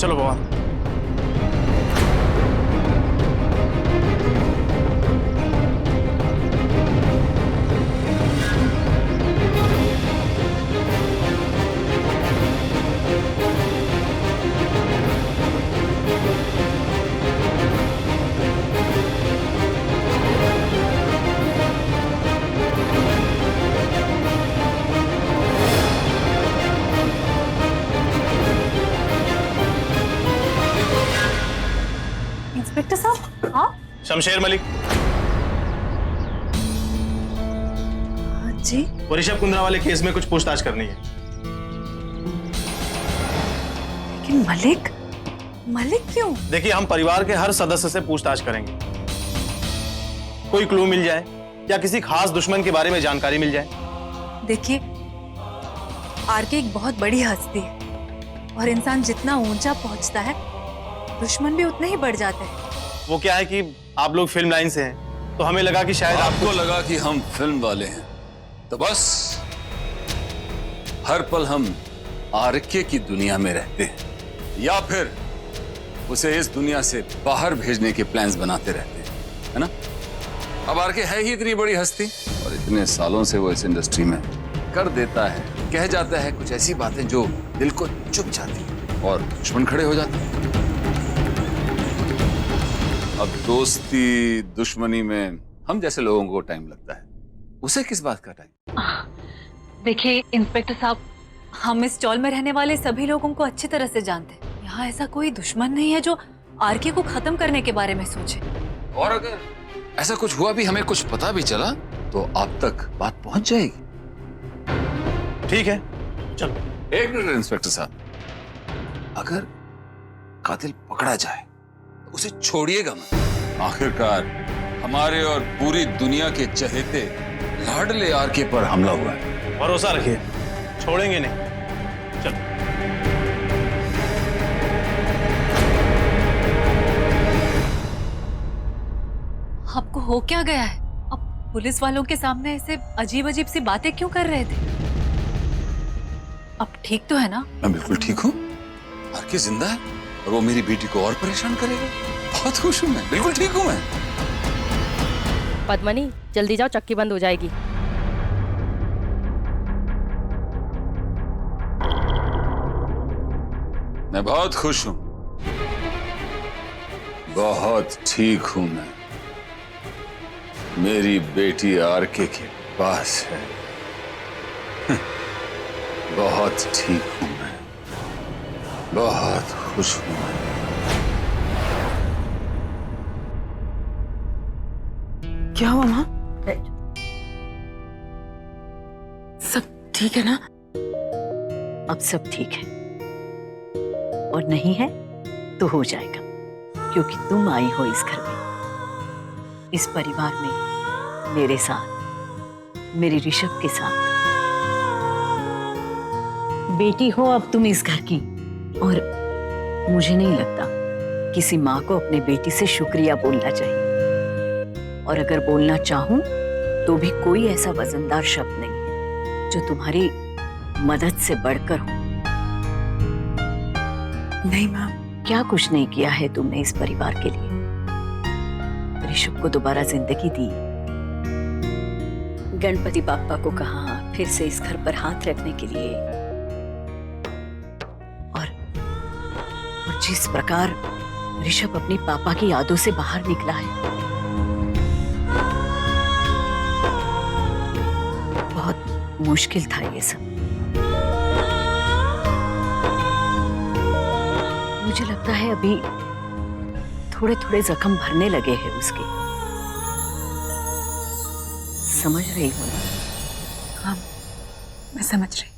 चलो बाबा। इंस्पेक्टर साहब। हाँ शमशेर मलिक। जी। वो ऋषभ कुंद्रा वाले केस में कुछ पूछताछ करनी है। लेकिन मलिक, मलिक क्यों? देखिए, हम परिवार के हर सदस्य से पूछताछ करेंगे। कोई क्लू मिल जाए या किसी खास दुश्मन के बारे में जानकारी मिल जाए। देखिए, आरके एक बहुत बड़ी हस्ती है और इंसान जितना ऊंचा पहुंचता है दुश्मन भी उतने ही बढ़ जाते हैं। वो क्या है कि आप लोग फिल्म लाइन से हैं, तो हमें लगा कि शायद आपको लगा कि हम फिल्म वाले हैं, तो बस हर पल हम आरके की दुनिया में रहते हैं या फिर उसे इस दुनिया से बाहर भेजने के प्लान्स बनाते रहते हैं, है ना? अब आरके है ही इतनी बड़ी हस्ती और इतने सालों से वो इस इंडस्ट्री में कर देता है, कह जाता है कुछ ऐसी बातें जो दिल को चुभ जाती हैं और दुश्मन खड़े हो जाते हैं। अब दोस्ती दुश्मनी में हम जैसे लोगों को टाइम लगता है, उसे किस बात का टाइम? देखिए इंस्पेक्टर साहब, हम इस स्टॉल में रहने वाले सभी लोगों को अच्छी तरह से जानते हैं। यहाँ ऐसा कोई दुश्मन नहीं है जो आरके को खत्म करने के बारे में सोचे। और अगर ऐसा कुछ हुआ भी, हमें कुछ पता भी चला, तो आप तक बात पहुंच जाएगी। ठीक है, चलो। एक मिनट इंस्पेक्टर साहब, अगर कातिल पकड़ा जाए तो उसे छोड़िएगा मत। आखिरकार हमारे और पूरी दुनिया के चहेते लाडले आरके पर हमला हुआ है। भरोसा रखिए, छोड़ेंगे नहीं। चलो। आपको हो क्या गया है? अब पुलिस वालों के सामने ऐसे अजीब अजीब सी बातें क्यों कर रहे थे? अब ठीक तो है ना? मैं बिल्कुल ठीक हूँ। आरके जिंदा है और वो मेरी बेटी को और परेशान करेगा। बहुत खुश हूँ मैं, बिल्कुल ठीक हूँ मैं। पद्मनी, जल्दी जाओ, चक्की बंद हो जाएगी। मैं बहुत खुश हूँ, बहुत ठीक हूँ मैं। मेरी बेटी आरके के पास है। बहुत ठीक हूँ मैं, बहुत खुश हूँ मैं। क्या हुआ माँ? सब ठीक है ना? अब सब ठीक है, और नहीं है तो हो जाएगा, क्योंकि तुम आई हो इस घर में, इस परिवार में, मेरे साथ, मेरे ऋषभ के साथ। बेटी हो अब तुम इस घर की, और मुझे नहीं लगता किसी माँ को अपने बेटी से शुक्रिया बोलना चाहिए, और अगर बोलना चाहूं तो भी कोई ऐसा वजनदार शब्द नहीं है जो तुम्हारी मदद से बढ़कर हो। नहीं माँ। क्या कुछ नहीं किया है तुमने इस परिवार के लिए? ऋषभ को दोबारा जिंदगी दी, गणपति बाप्पा को कहा फिर से इस घर पर हाथ रखने के लिए, और जिस प्रकार ऋषभ अपनी पापा की यादों से बाहर निकला है, बहुत मुश्किल था ये सब। मुझे लगता है अभी थोड़े थोड़े जख्म भरने लगे हैं उसके। समझ रही हो ना? हाँ, मैं समझ रही।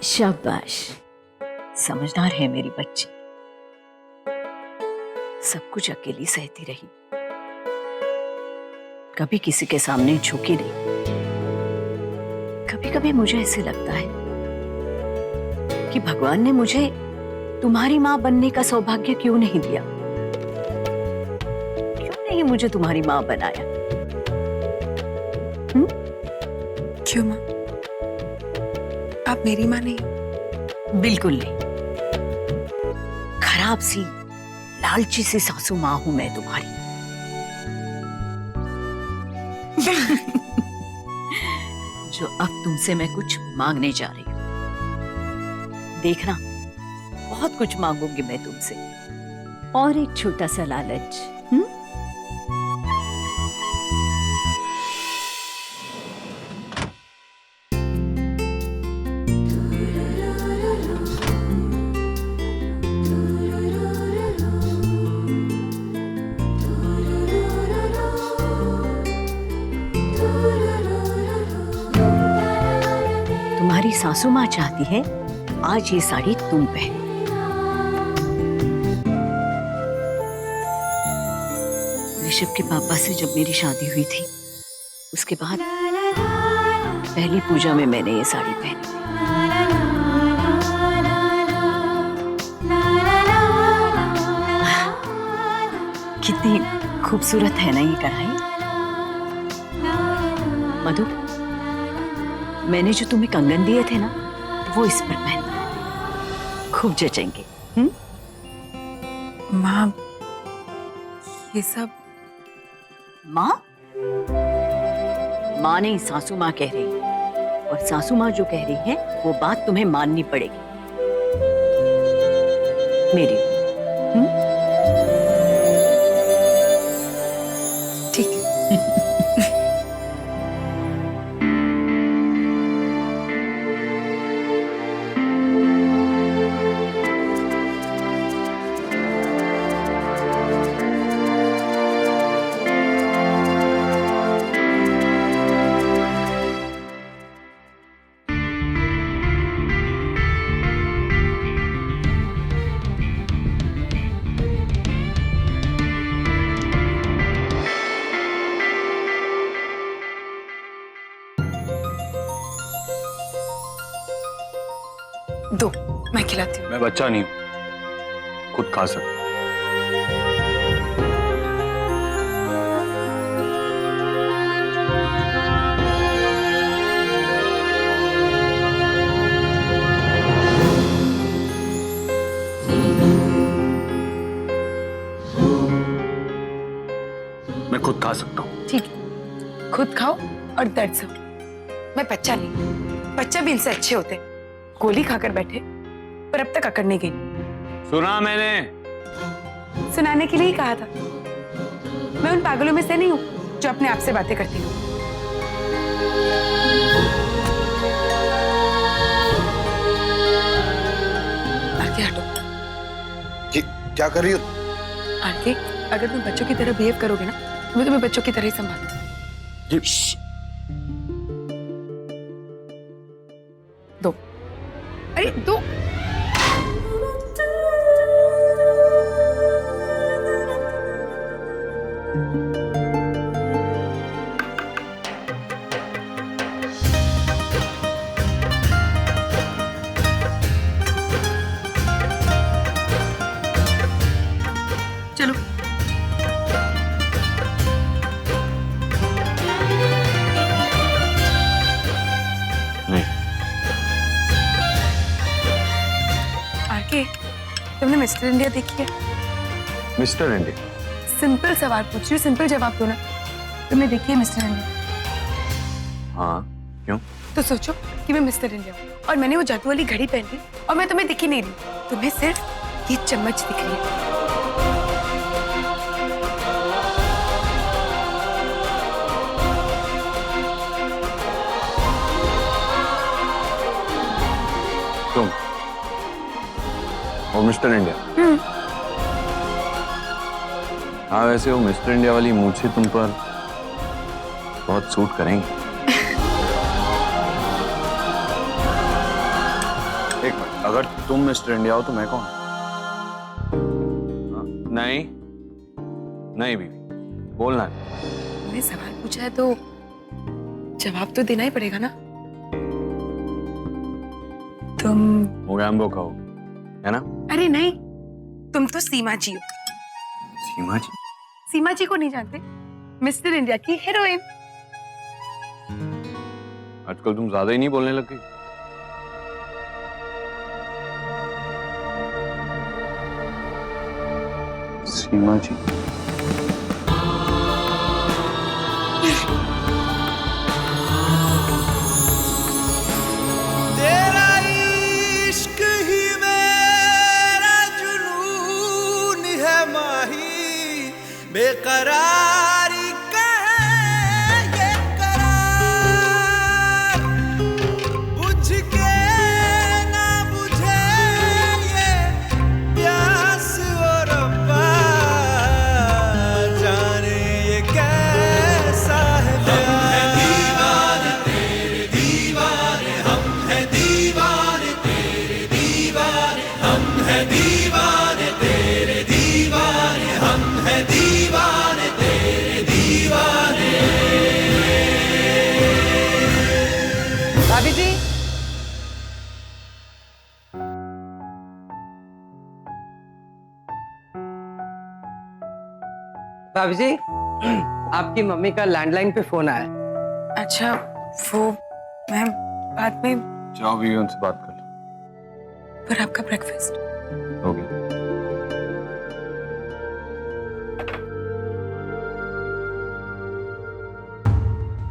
शाबाश, समझदार है मेरी बच्ची। सब कुछ अकेली सहती रही, कभी किसी के सामने झुकी नहीं। कभी कभी मुझे ऐसे लगता है कि भगवान ने मुझे तुम्हारी माँ बनने का सौभाग्य क्यों नहीं दिया? क्यों नहीं मुझे तुम्हारी माँ बनाया? क्यों माँ? आप मेरी माँ नहीं? बिल्कुल नहीं। खराब सी लालची सी सासू माँ हूं मैं तुम्हारी। जो अब तुमसे मैं कुछ मांगने जा रही हूं। देखना, बहुत कुछ मांगूंगी मैं तुमसे, और एक छोटा सा लालच। तुम्हारी सासू माँ चाहती है आज ये साड़ी तुम पहनो। ऋषभ के पापा से जब मेरी शादी हुई थी, उसके बाद पहली पूजा में मैंने ये साड़ी पहनी। कितनी खूबसूरत है ना ये कढ़ाई। मधु, मैंने जो तुम्हें कंगन दिए थे ना, वो इस पर पहनना, खूब जचेंगे। माँ, ये सब माँ? माँ नहीं, सासू माँ कह रही है, और सासू माँ जो कह रही है वो बात तुम्हें माननी पड़ेगी मेरी। ठीक है। दो, मैं खिलाती हूँ। मैं बच्चा नहीं हूं, खुद खा सकता। मैं खुद खा सकता हूँ। ठीक है, खुद खाओ और दर्द सहो। मैं बच्चा नहीं, बच्चा भी इनसे अच्छे होते। गोली खाकर बैठे, पर अब तक अकड़ नहीं गई। सुना मैंने। सुनाने के लिए ही कहा था। मैं उन पागलों में से नहीं हूँ जो अपने आप से बातें करती हूँ। आरके हटो। क्या कर रही हो? आरके, अगर तुम बच्चों की तरह बिहेव करोगे ना, तो मैं तुम्हें बच्चों की तरह ही संभालूंगी। दो। अरे दो। चलो। नहीं। आरके, तुमने मिस्टर इंडिया देखी है? Mister India? सिंपल सवाल पूछ रही हूँ, सिंपल जवाब दो ना। तुमने देखी है मिस्टर इंडिया? हाँ, क्यों? तो सोचो कि मैं मिस्टर इंडिया हूँ और मैंने वो जादू वाली घड़ी पहन ली और मैं तुम्हें दिखी नहीं रही। तुम्हें सिर्फ ये चम्मच दिख रही है। तुम और मिस्टर इंडिया? हाँ, वैसे वो मिस्टर इंडिया वाली मूछें तुम पर बहुत सूट करेंगी। एक मिनट, अगर तुम मिस्टर इंडिया हो तो मैं कौन? नहीं नहीं बीवी, बोलना है। तुमने सवाल पूछा है तो जवाब तो देना ही पड़ेगा ना। तुम मोगैम्बो का हो, है ना? अरे नहीं, तुम तो सीमा जी हो। सीमा जी? सीमा जी को नहीं जानते? मिस्टर इंडिया की हीरोइन। आजकल तुम ज्यादा ही नहीं बोलने लग गई। सीमा जी। तेरा इश्क ही मेरा जुनून है माही, बेकरारी का है ये करार, बुझ के ना बुझे ये प्यास और रब्बा, जाने ये कैसा है प्यार। भाभी जी, भाभी जी, आपकी मम्मी का लैंडलाइन पे फोन आया। अच्छा वो मैं बाद में, जाओ भी उनसे बात कर लो। पर आपका ब्रेकफास्ट। हो गया।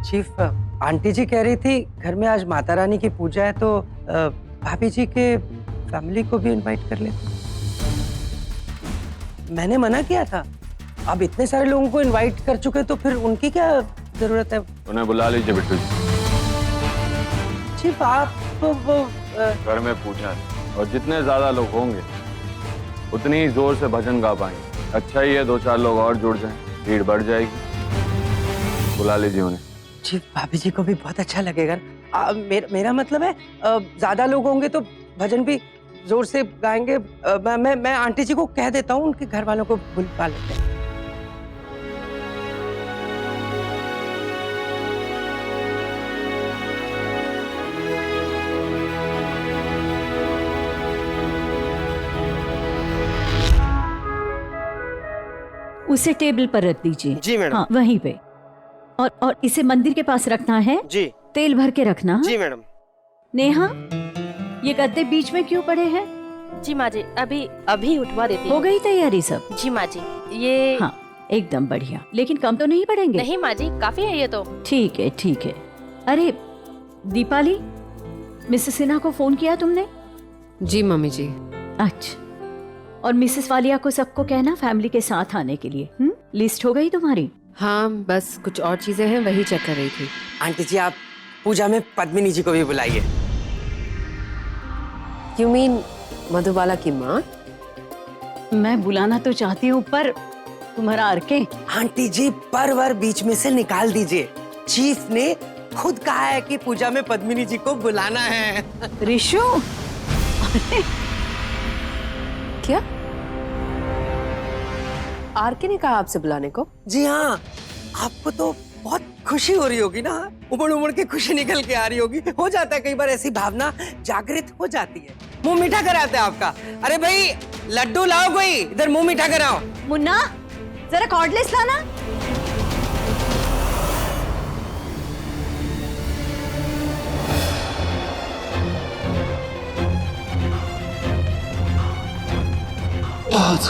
चीफ, आंटी जी कह रही थी घर में आज माता रानी की पूजा है, तो भाभी जी के फैमिली को भी इनवाइट कर लेते। मैंने मना किया था। अब इतने सारे लोगों को इनवाइट कर चुके तो फिर उनकी क्या जरूरत है? उन्हें बुला लीजिए बिट्टू जी। चीफ, आप वो घर में पूजा है और जितने ज्यादा लोग होंगे उतनी ही जोर से भजन गा पाएंगे। अच्छा ही है 2-4 लोग और जुड़ जाएं, भीड़ बढ़ जाएगी। बुला लीजिए उन्हें। चीफ, भाभी जी को भी बहुत अच्छा लगेगा। मेरा मतलब है ज्यादा लोग होंगे तो भजन भी जोर से गाएंगे। मैं आंटी जी को कह देता हूँ, उनके घर वालों को बुलवा लेते हैं। उसे टेबल पर रख दीजिए। जी मैडम। हाँ, वहीं पे। और इसे मंदिर के पास रखना है। जी। तेल भर के रखना। जी मैडम। नेहा, ये गद्दे बीच में क्यों पड़े हैं? जी माँ जी, अभी उठवा देती हो हूँ। गई तैयारी सब? जी माँ जी, ये हाँ, एकदम बढ़िया। लेकिन कम तो नहीं पड़ेंगे? नहीं माँ जी, काफी है ये तो। ठीक है, ठीक है। अरे दीपाली, मिसेस सिन्हा को फोन किया तुमने? जी मम्मी जी। अच्छा, और मिसेस वालिया को सबको कहना फैमिली के साथ आने के लिए। लिस्ट हो गई तुम्हारी? हाँ, बस कुछ और चीजें हैं, वही चेक कर रही थी। आंटी जी, आप पूजा में पद्मिनी जी को भी बुलाइए। यू मीन मधुबाला की माँ? मैं बुलाना तो चाहती हूँ, पर तुम्हारा आरके। आंटी जी, परवर बीच में से निकाल दीजिए। चीफ ने खुद कहा है कि पूजा में पद्मिनी जी को बुलाना है। रिशु, क्या आरके ने कहा आपसे बुलाने को? जी हाँ, आपको तो बहुत खुशी हो रही होगी ना, उमड़ उमड़ के खुशी निकल के आ रही होगी। हो जाता है कई बार, ऐसी भावना जागृत हो जाती है। मुंह मीठा कराते हैं आपका। अरे भाई, लड्डू लाओ, कोई इधर मुंह मीठा कराओ। मुन्ना, जरा कॉर्डलेस लाना। बहुत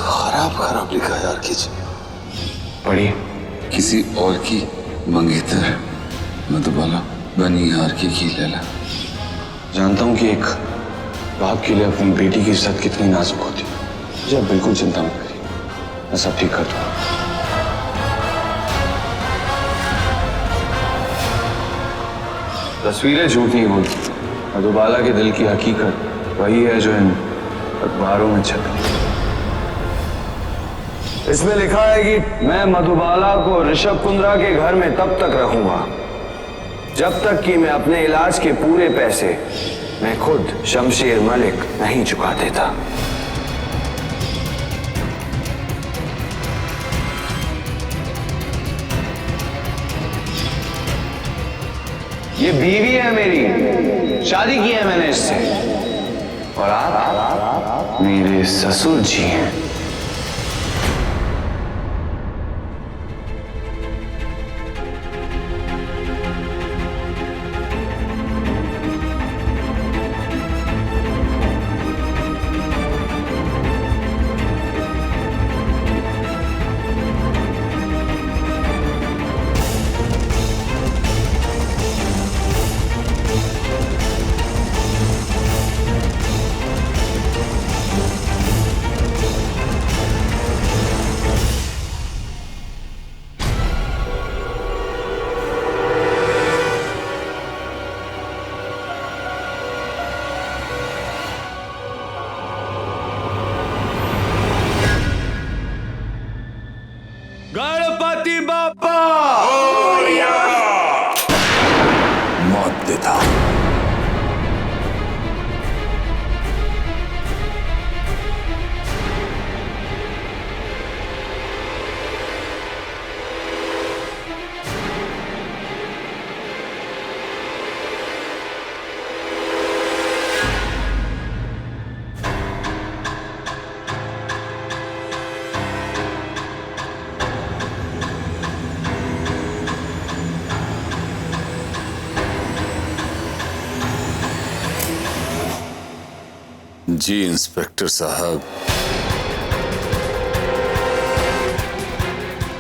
खराब लिखा है यार। पढ़िए। किसी और की मंगेतर मधुबाला बनी आरके की लैला। जानता हूँ कि एक बाप के लिए अपनी बेटी की इज्जत कितनी नाजुक होती है। मुझे आप बिल्कुल चिंता मत करिए, मैं सब ठीक कर दूंगा। तस्वीरें झूठ नहीं बोलती। मधुबाला के दिल की हकीकत वही है जो इन अखबारों में छपी। इसमें लिखा है कि मैं मधुबाला को ऋषभ कुंद्रा के घर में तब तक रखूंगा जब तक कि मैं अपने इलाज के पूरे पैसे मैं खुद शमशेर मलिक नहीं चुका देता। ये बीवी है मेरी, शादी की है मैंने इससे, और आप मेरे ससुर जी हैं। जी इंस्पेक्टर साहब,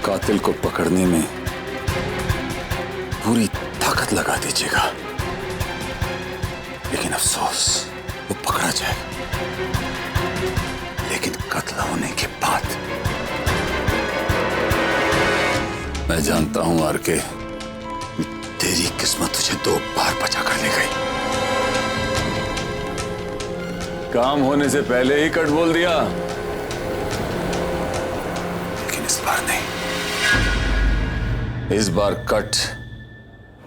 कातिल को पकड़ने में पूरी ताकत लगा दीजिएगा, लेकिन अफसोस वो पकड़ा जाएगा, लेकिन कत्ल होने के बाद। मैं जानता हूं आरके, तेरी किस्मत तुझे 2 बार बचा कर ले गई। काम होने से पहले ही कट बोल दिया, लेकिन इस बार नहीं। इस बार कट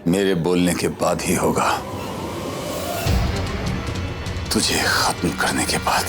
मेरे बोलने के बाद ही होगा, तुझे खत्म करने के बाद।